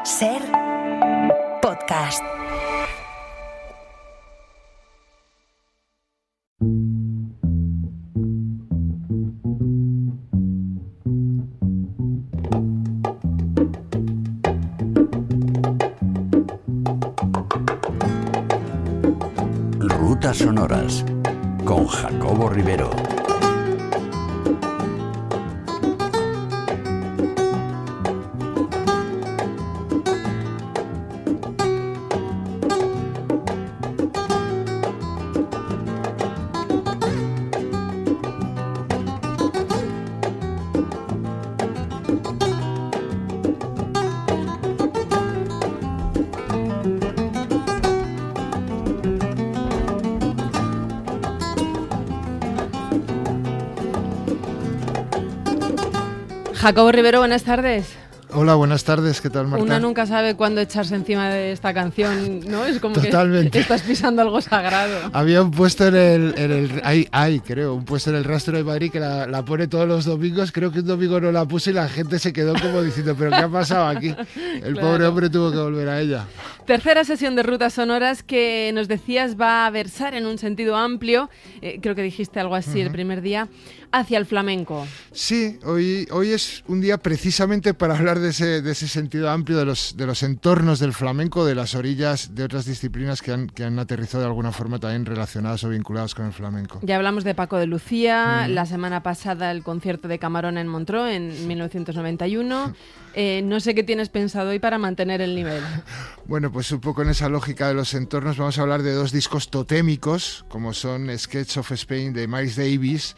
Ser podcast. Rutas sonoras con Jacobo Rivero. Jacobo Rivero, buenas tardes. Hola, buenas tardes, ¿qué tal, Marta? Una nunca sabe cuándo echarse encima de esta canción, ¿no? Es como Totalmente. que estás pisando algo sagrado. Había un puesto creo, un puesto en el Rastro de Madrid que la pone todos los domingos. Creo que un domingo no la puso y la gente se quedó como diciendo, ¿pero qué ha pasado aquí? El Claro. pobre hombre tuvo que volver a ella. Tercera sesión de Rutas Sonoras que nos decías va a versar en un sentido amplio, creo que dijiste algo así el primer día, hacia el flamenco. Sí, hoy es un día precisamente para hablar de ese sentido amplio de los entornos del flamenco, de las orillas de otras disciplinas que han aterrizado de alguna forma también relacionadas o vinculadas con el flamenco. Ya hablamos de Paco de Lucía, la semana pasada el concierto de Camarón en Montreux en 1991. No sé qué tienes pensado hoy para mantener el nivel. Bueno, pues un poco en esa lógica de los entornos vamos a hablar de dos discos totémicos, como son Sketch of Spain de Miles Davis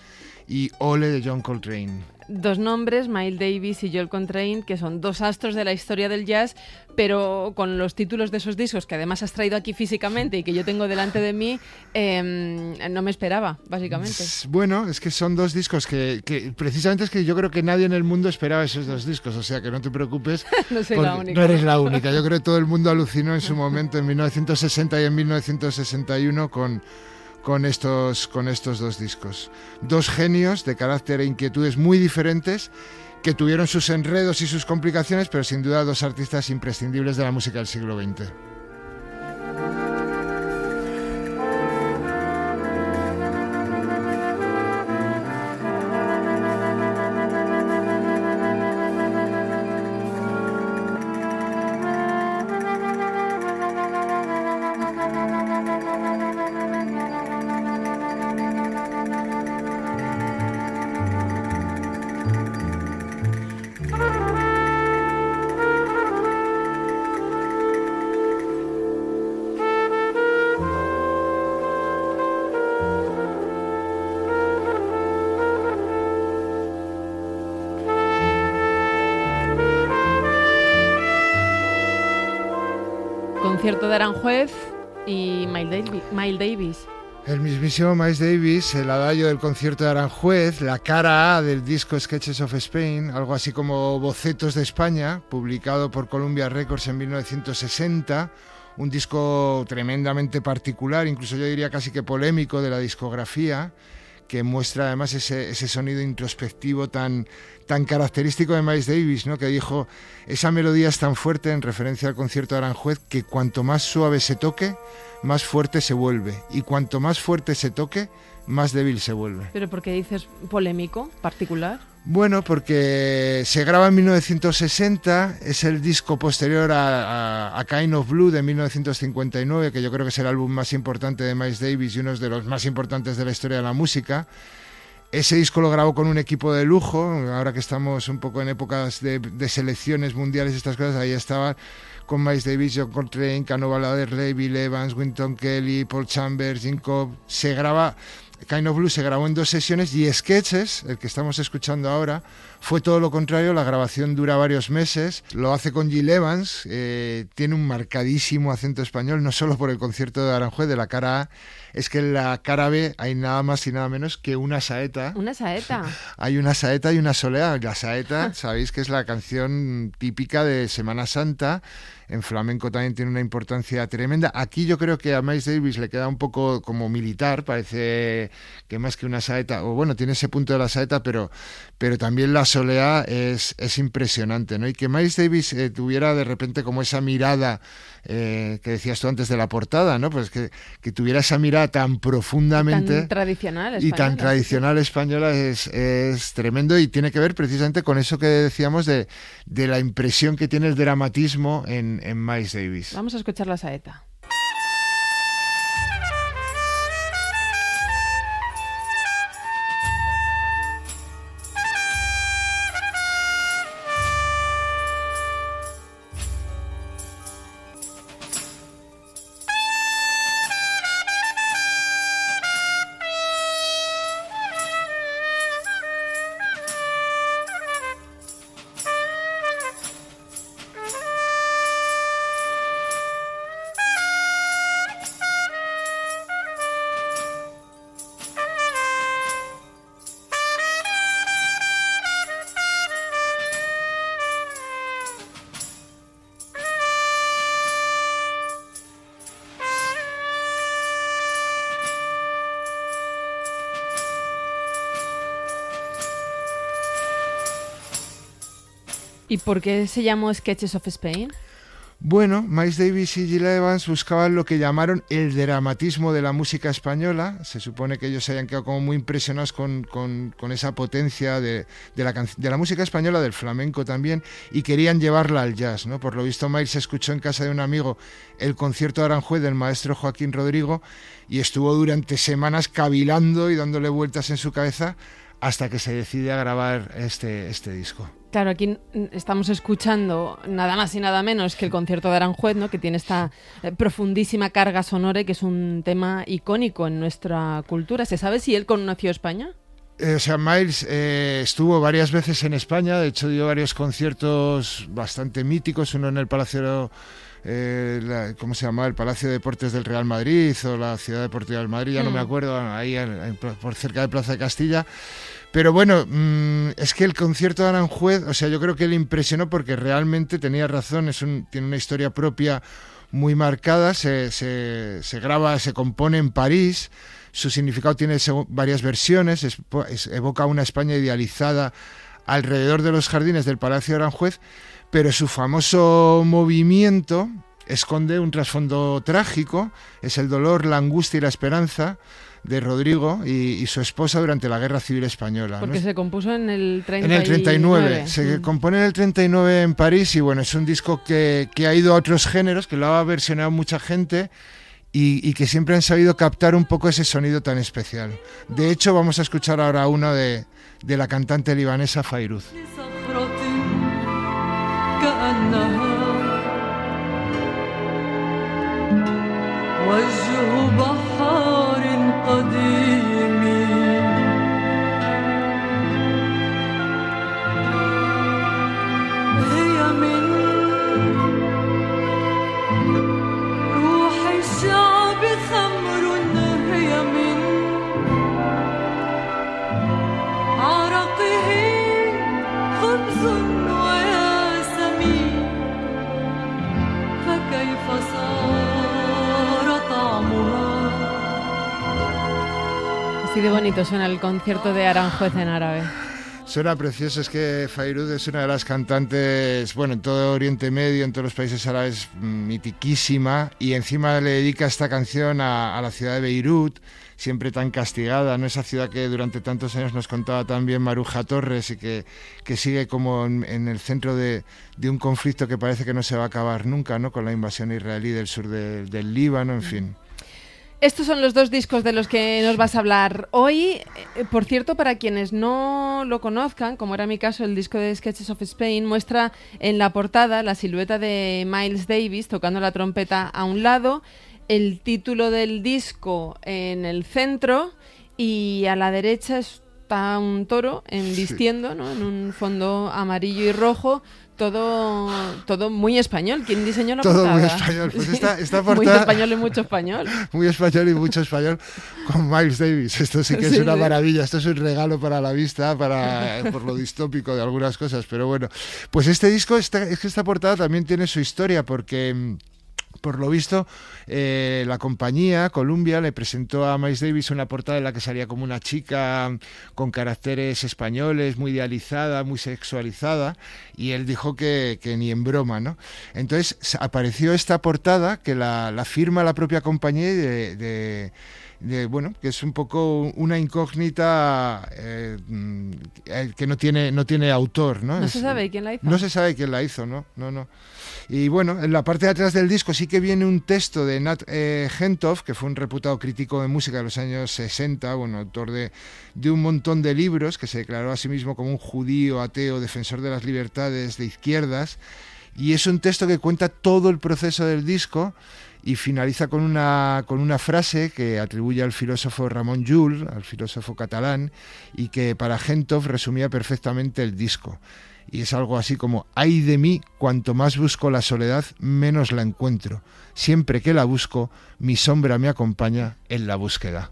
y Ole de John Coltrane. Dos nombres, Miles Davis y Joel Coltrane, que son dos astros de la historia del jazz, pero con los títulos de esos discos que además has traído aquí físicamente y que yo tengo delante de mí, no me esperaba, básicamente. Bueno, es que son dos discos que precisamente es que yo creo que nadie en el mundo esperaba esos dos discos, o sea que no te preocupes. No soy la única. No eres la única, yo creo que todo el mundo alucinó en su momento, en 1960 y en 1961 con estos dos discos. Dos genios de carácter e inquietudes muy diferentes que tuvieron sus enredos y sus complicaciones, pero sin duda dos artistas imprescindibles de la música del siglo XX. Concierto de Aranjuez y Miles Davis. El mismísimo Miles Davis, el adagio del concierto de Aranjuez, la cara A del disco Sketches of Spain, algo así como Bocetos de España, publicado por Columbia Records en 1960, un disco tremendamente particular, incluso yo diría casi que polémico de la discografía, que muestra además ese sonido introspectivo tan característico de Miles Davis, ¿no? Que dijo, esa melodía es tan fuerte, en referencia al concierto de Aranjuez, que cuanto más suave se toque, más fuerte se vuelve, y cuanto más fuerte se toque, más débil se vuelve. ¿Pero por qué dices polémico, particular? Bueno, porque se graba en 1960, es el disco posterior a Kind of Blue de 1959, que yo creo que es el álbum más importante de Miles Davis y uno de los más importantes de la historia de la música. Ese disco lo grabó con un equipo de lujo, ahora que estamos un poco en épocas de selecciones mundiales y estas cosas, ahí estaba con Miles Davis, John Coltrane, Canova Laderley, Bill Evans, Wynton Kelly, Paul Chambers, Gene Cobb. Kind of Blue se grabó en 2 sesiones y Sketches, el que estamos escuchando ahora, fue todo lo contrario. La grabación dura varios meses, lo hace con Gil Evans, tiene un marcadísimo acento español, no solo por el concierto de Aranjuez de la cara A, es que en la cara B hay nada más y nada menos que una saeta. Una saeta. Hay una saeta y una soleá. La saeta, sabéis que es la canción típica de Semana Santa. En flamenco también tiene una importancia tremenda. Aquí yo creo que a Miles Davis le queda un poco como militar, parece que más que una saeta, o bueno, tiene ese punto de la saeta, pero también la soleá es impresionante, ¿no? Y que Miles Davis tuviera de repente como esa mirada que decías tú antes de la portada, ¿no? Pues que tuviera esa mirada tan profundamente... Tan tradicional española. Y tan tradicional española es tremendo, y tiene que ver precisamente con eso que decíamos de la impresión que tiene el dramatismo en Miles Davis. Vamos a escuchar la saeta. ¿Y por qué se llamó Sketches of Spain? Bueno, Miles Davis y Gil Evans buscaban lo que llamaron el dramatismo de la música española. Se supone que ellos se habían quedado como muy impresionados con esa potencia de la música española, del flamenco también, y querían llevarla al jazz, ¿no? Por lo visto, Miles escuchó en casa de un amigo el concierto de Aranjuez del maestro Joaquín Rodrigo y estuvo durante semanas cavilando y dándole vueltas en su cabeza hasta que se decide a grabar este disco. Claro, aquí estamos escuchando nada más y nada menos que el concierto de Aranjuez, ¿no? Que tiene esta profundísima carga sonora y que es un tema icónico en nuestra cultura. ¿Se sabe si él conoció España? Miles estuvo varias veces en España, de hecho dio varios conciertos bastante míticos, uno en el Palacio... ¿cómo se llama? El Palacio de Deportes del Real Madrid o la Ciudad Deportiva del Madrid, ya no me acuerdo, ahí por cerca de Plaza de Castilla. Pero bueno, es que el concierto de Aranjuez, yo creo que le impresionó porque realmente tenía razón, tiene una historia propia muy marcada, se graba, se compone en París, su significado tiene varias versiones, evoca una España idealizada alrededor de los jardines del Palacio de Aranjuez, pero su famoso movimiento esconde un trasfondo trágico, es el dolor, la angustia y la esperanza de Rodrigo y su esposa durante la Guerra Civil Española. Porque, ¿no? Se compuso en el 39. En el 39. Se compone en el 39 en París y bueno, es un disco que ha ido a otros géneros, que lo ha versionado mucha gente y que siempre han sabido captar un poco ese sonido tan especial. De hecho, vamos a escuchar ahora uno de la cantante libanesa Fairuz. وجه بحار قديم هي من روح الشعب خمر هي من عرقه خبز وياسمين فكيف صار طعمها. Así de bonito suena el concierto de Aranjuez en árabe. Suena precioso, es que Fairuz es una de las cantantes, bueno, en todo Oriente Medio, en todos los países árabes, mitiquísima, y encima le dedica esta canción a la ciudad de Beirut, siempre tan castigada, ¿no? Esa ciudad que durante tantos años nos contaba también Maruja Torres y que sigue como en el centro de un conflicto que parece que no se va a acabar nunca, ¿no? Con la invasión israelí del sur del Líbano, en fin. Estos son los dos discos de los que nos vas a hablar hoy. Por cierto, para quienes no lo conozcan, como era mi caso, el disco de Sketches of Spain muestra en la portada la silueta de Miles Davis tocando la trompeta a un lado, el título del disco en el centro y a la derecha está un toro vistiendo, ¿no? En un fondo amarillo y rojo. Todo muy español. ¿Quién diseñó la portada? Todo muy español. Pues esta portada... Muy español y mucho español. Muy español y mucho español con Miles Davis. Esto sí que es una maravilla. Esto es un regalo para la vista, por lo distópico de algunas cosas. Pero bueno, pues este disco, es que esta portada también tiene su historia porque Por lo visto, la compañía, Columbia, le presentó a Miles Davis una portada en la que salía como una chica con caracteres españoles, muy idealizada, muy sexualizada, y él dijo que ni en broma, ¿no? Entonces apareció esta portada que la firma la propia compañía bueno, que es un poco una incógnita que no tiene autor, ¿no? No se sabe quién la hizo. No se sabe quién la hizo, ¿no? No. Y bueno, en la parte de atrás del disco sí que viene un texto de Nat Hentoff, que fue un reputado crítico de música de los años 60, bueno, autor de un montón de libros, que se declaró a sí mismo como un judío, ateo, defensor de las libertades de izquierdas, y es un texto que cuenta todo el proceso del disco y finaliza con una frase que atribuye al filósofo Ramon Llull, al filósofo catalán, y que para Hentoff resumía perfectamente el disco. Y es algo así como: ay de mí, cuanto más busco la soledad, menos la encuentro. Siempre que la busco, mi sombra me acompaña en la búsqueda.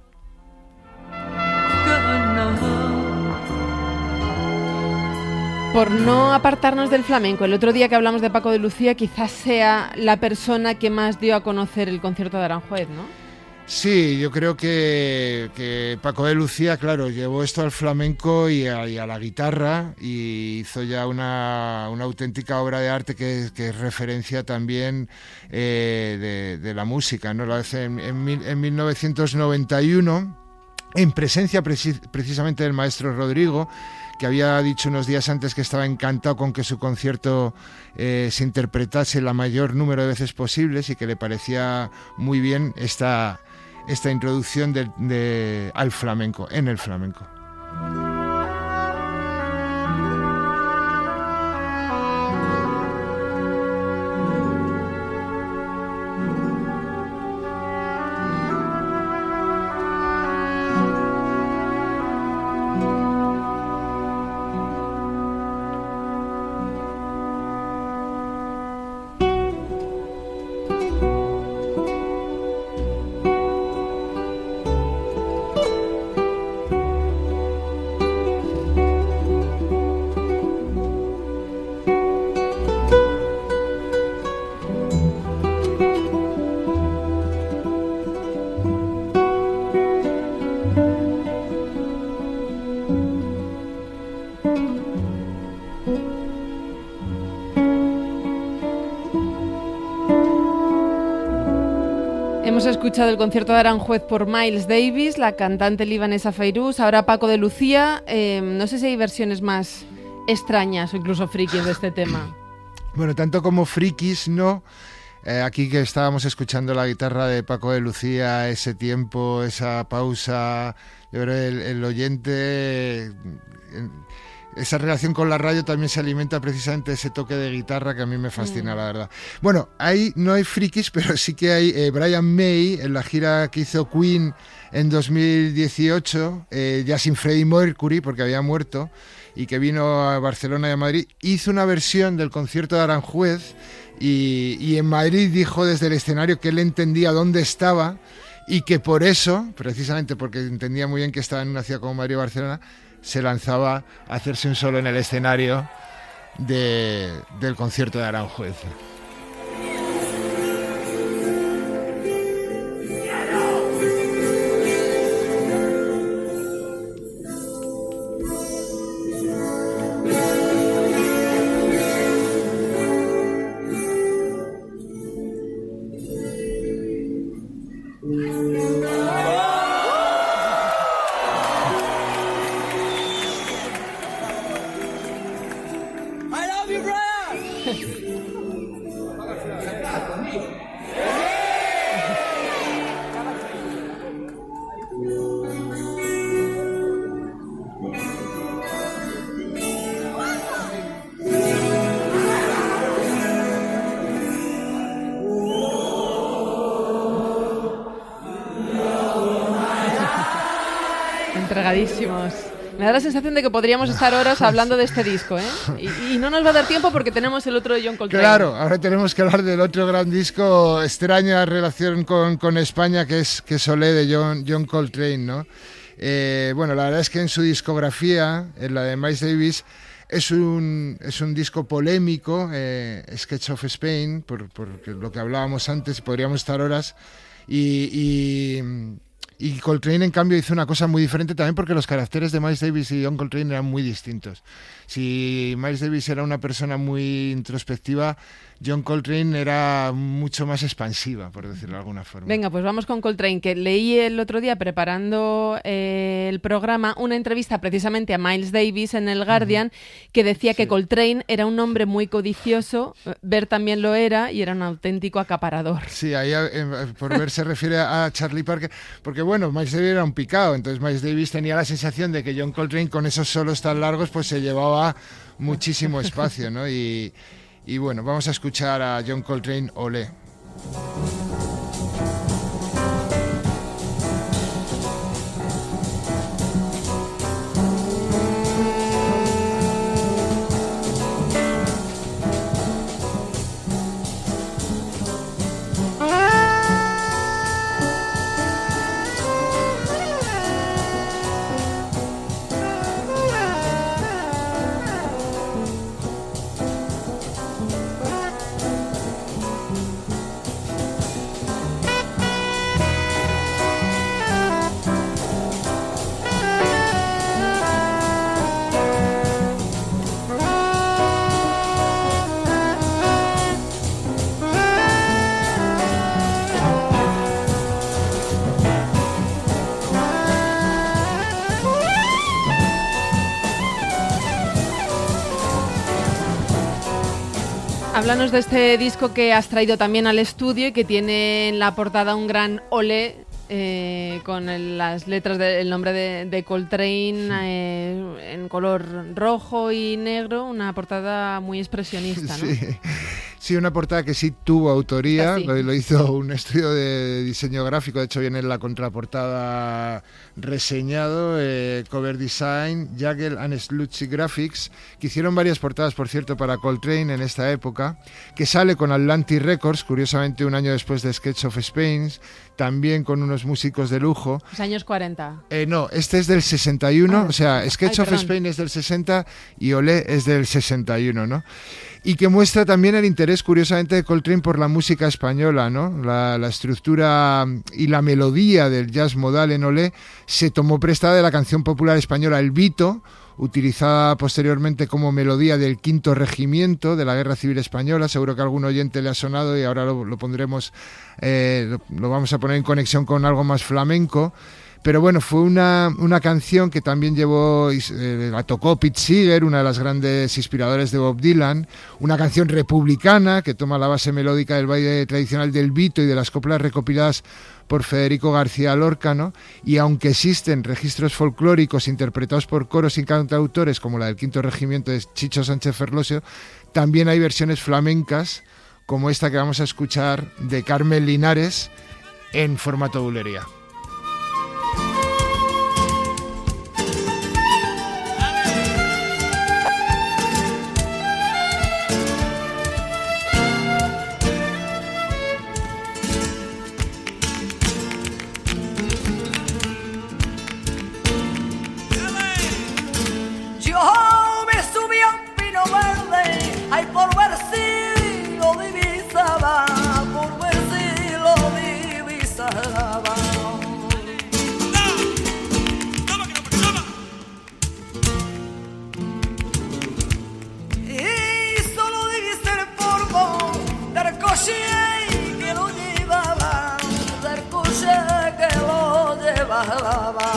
Por no apartarnos del flamenco, el otro día que hablamos de Paco de Lucía, quizás sea la persona que más dio a conocer el concierto de Aranjuez, ¿no? Sí, yo creo que Paco de Lucía, claro, llevó esto al flamenco y a la guitarra, y hizo ya una auténtica obra de arte que es referencia también de la música, ¿no? Lo hace en 1991, en presencia precisamente del maestro Rodrigo, que había dicho unos días antes que estaba encantado con que su concierto se interpretase la mayor número de veces posibles, y que le parecía muy bien esta introducción al flamenco, en el flamenco. Hemos escuchado el concierto de Aranjuez por Miles Davis, la cantante libanesa Fairuz, ahora Paco de Lucía. No sé si hay versiones más extrañas o incluso frikis de este tema. Bueno, tanto como frikis, no. Aquí que estábamos escuchando la guitarra de Paco de Lucía, ese tiempo, esa pausa, yo creo que el oyente... Esa relación con la radio también se alimenta precisamente de ese toque de guitarra que a mí me fascina, la verdad. Bueno, ahí no hay frikis, pero sí que hay Brian May, en la gira que hizo Queen en 2018, ya sin Freddie Mercury, porque había muerto, y que vino a Barcelona y a Madrid, hizo una versión del concierto de Aranjuez, y en Madrid dijo desde el escenario que él entendía dónde estaba, y que por eso, precisamente porque entendía muy bien que estaba en una ciudad como Madrid o Barcelona, se lanzaba a hacerse un solo en el escenario del concierto de Aranjuez. Entregadísimos. Me da la sensación de que podríamos estar horas hablando de este disco, ¿eh? Y no nos va a dar tiempo porque tenemos el otro de John Coltrane. Claro, ahora tenemos que hablar del otro gran disco, extraña relación con España, que es Olé, de John Coltrane, ¿no? Bueno, la verdad es que en su discografía, en la de Miles Davis, Es un disco polémico, Sketch of Spain, por lo que hablábamos antes, podríamos estar horas, y Coltrane, en cambio, hizo una cosa muy diferente también porque los caracteres de Miles Davis y John Coltrane eran muy distintos. Si Miles Davis era una persona muy introspectiva, John Coltrane era mucho más expansiva, por decirlo de alguna forma. Venga, pues vamos con Coltrane, que leí el otro día preparando el programa una entrevista precisamente a Miles Davis en el Guardian, que decía que Coltrane era un hombre muy codicioso, Bert también lo era, y era un auténtico acaparador. Sí, ahí por Bert se refiere a Charlie Parker, porque bueno, Miles Davis era un picado, entonces Miles Davis tenía la sensación de que John Coltrane con esos solos tan largos pues se llevaba muchísimo espacio, ¿no? Y bueno, vamos a escuchar a John Coltrane, Olé. Háblanos de este disco que has traído también al estudio y que tiene en la portada un gran olé con las letras del nombre de Coltrane en color rojo y negro, una portada muy expresionista, ¿no? Sí, una portada que sí tuvo autoría, Así. lo hizo un estudio de diseño gráfico, de hecho viene en la contraportada reseñado, Cover Design, Jagel and Slutsy Graphics, que hicieron varias portadas, por cierto, para Coltrane en esta época, que sale con Atlantic Records, curiosamente un año después de Sketch of Spain, también con unos músicos de lujo. Los años 40. No, este es del 61, o sea, Sketch of perdón. Spain es del 60 y Olé es del 61, ¿no? Y que muestra también el interés, curiosamente, de Coltrane por la música española, ¿no? La estructura y la melodía del jazz modal en Olé se tomó prestada de la canción popular española El Vito, utilizada posteriormente como melodía del Quinto Regimiento de la Guerra Civil Española. Seguro que a algún oyente le ha sonado y ahora lo pondremos, lo vamos a poner en conexión con algo más flamenco. Pero bueno, fue una canción que también llevó, la tocó Pete Seeger, una de las grandes inspiradores de Bob Dylan, una canción republicana que toma la base melódica del baile tradicional del Vito y de las coplas recopiladas por Federico García Lorca, ¿no? Y aunque existen registros folclóricos interpretados por coros y cantautores como la del Quinto Regimiento de Chicho Sánchez Ferlosio, también hay versiones flamencas como esta que vamos a escuchar de Carmen Linares en formato bulería. Yo me subí a un pino verde, ay, por ver si lo divisaba, por ver si lo divisaba. Y solo divisé el polvo del coche que lo llevaba, del coche que lo llevaba.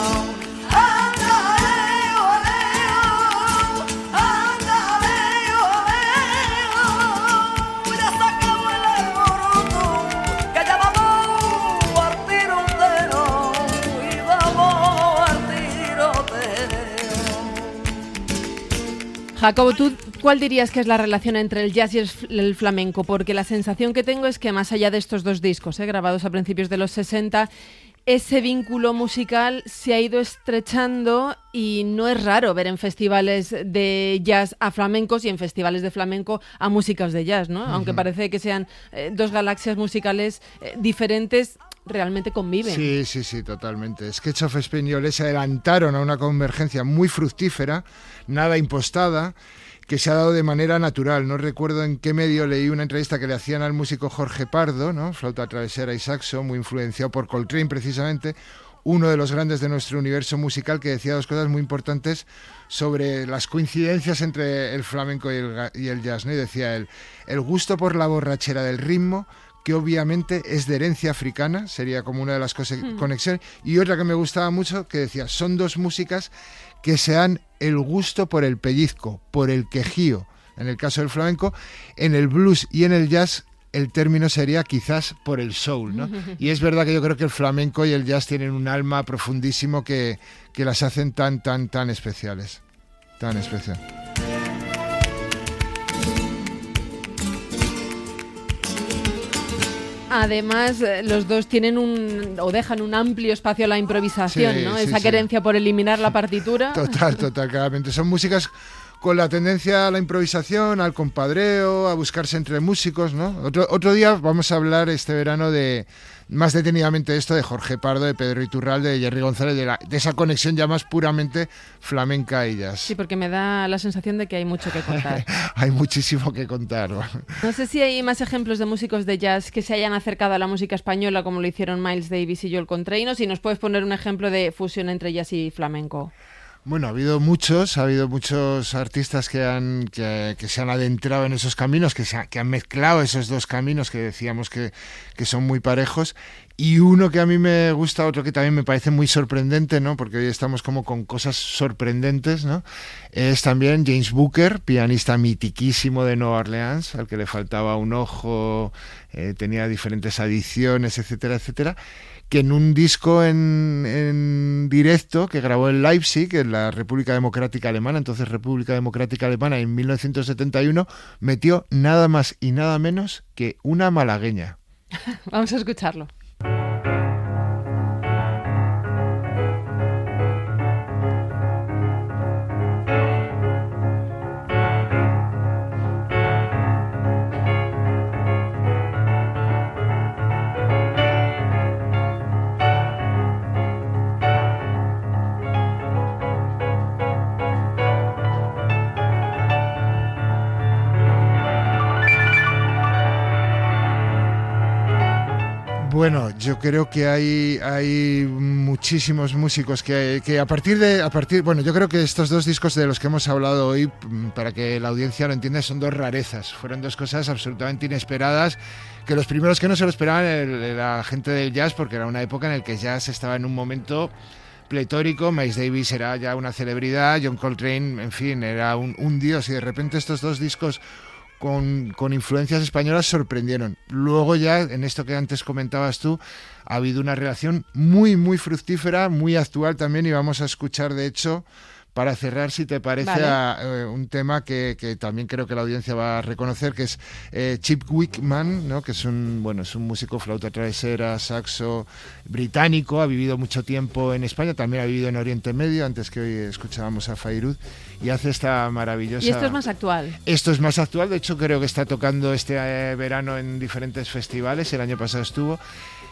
Jacobo, ¿tú cuál dirías que es la relación entre el jazz y el flamenco? Porque la sensación que tengo es que más allá de estos dos discos, grabados a principios de los 60, ese vínculo musical se ha ido estrechando y no es raro ver en festivales de jazz a flamencos y en festivales de flamenco a músicas de jazz, ¿no? Aunque parece que sean dos galaxias musicales diferentes, realmente conviven. Sí, totalmente. Sketch of Spain y Olé se adelantaron a una convergencia muy fructífera, nada impostada, que se ha dado de manera natural. No recuerdo en qué medio leí una entrevista que le hacían al músico Jorge Pardo, ¿no? Flauta travesera y saxo, muy influenciado por Coltrane precisamente, uno de los grandes de nuestro universo musical, que decía dos cosas muy importantes sobre las coincidencias entre el flamenco y el jazz, ¿no? Y decía él, el gusto por la borrachera del ritmo, que obviamente es de herencia africana, sería como una de las conexiones, y otra que me gustaba mucho, que decía, son dos músicas que se dan el gusto por el pellizco, por el quejío, en el caso del flamenco. En el blues y en el jazz el término sería quizás por el soul, ¿no? Y es verdad que yo creo que el flamenco y el jazz tienen un alma profundísimo que las hacen tan especiales, tan especial. Además, los dos tienen dejan un amplio espacio a la improvisación, Sí, ¿no? sí, Esa sí. querencia por eliminar la partitura. Total, claramente. Son músicas con la tendencia a la improvisación, al compadreo, a buscarse entre músicos, ¿no? Otro día vamos a hablar este verano más detenidamente esto de Jorge Pardo, de Pedro Iturralde, de Jerry González, de esa conexión ya más puramente flamenca y jazz. Sí, porque me da la sensación de que hay mucho que contar. Hay muchísimo que contar. No sé si hay más ejemplos de músicos de jazz que se hayan acercado a la música española como lo hicieron Miles Davis y Joel Coltrane, o si nos puedes poner un ejemplo de fusión entre jazz y flamenco. Bueno, ha habido muchos artistas que se han adentrado en esos caminos, que han mezclado esos dos caminos que decíamos que son muy parejos, y uno que a mí me gusta, otro que también me parece muy sorprendente, ¿no? Porque hoy estamos como con cosas sorprendentes, ¿no? Es también James Booker, pianista mitiquísimo de Nueva Orleans, al que le faltaba un ojo, tenía diferentes adicciones, etcétera, que en un disco en directo que grabó en Leipzig, en la República Democrática Alemana, entonces República Democrática Alemana, en 1971, metió nada más y nada menos que una malagueña. Vamos a escucharlo. Bueno, yo creo que hay muchísimos músicos que a partir, bueno, yo creo que estos dos discos de los que hemos hablado hoy, para que la audiencia lo entienda, son dos rarezas. Fueron dos cosas absolutamente inesperadas, que los primeros que no se lo esperaban la gente del jazz, porque era una época en la que el jazz estaba en un momento pletórico. Miles Davis era ya una celebridad, John Coltrane, en fin, era un dios, y de repente estos dos discos con influencias españolas sorprendieron. Luego ya, en esto que antes comentabas tú, ha habido una relación muy fructífera, muy actual también, y vamos a escuchar, de hecho, para cerrar, si te parece, vale, un tema que también creo que la audiencia va a reconocer, que es Chip Wickman, ¿no? Que es un músico flauta travesera, saxo británico, ha vivido mucho tiempo en España, también ha vivido en Oriente Medio, antes que hoy escuchábamos a Fairuz, y hace esta maravillosa... ¿Y esto es más actual? Esto es más actual, de hecho creo que está tocando este verano en diferentes festivales, el año pasado estuvo,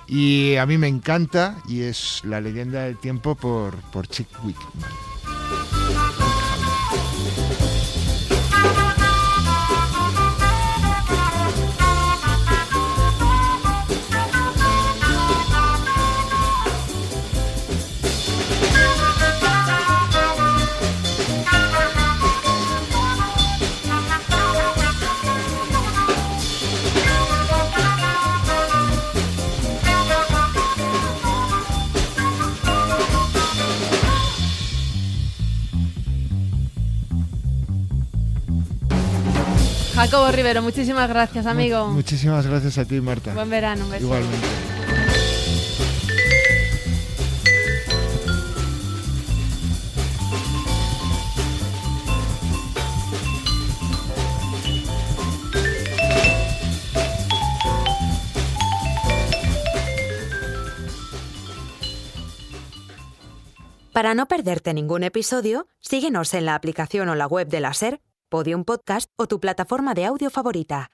y a mí me encanta, y es La leyenda del tiempo por Chip Wickman. Jacobo Rivero, muchísimas gracias, amigo. Muchísimas gracias a ti, Marta. Buen verano, un beso. Igualmente. Para no perderte ningún episodio, síguenos en la aplicación o la web de la SER, Podium Podcast o tu plataforma de audio favorita.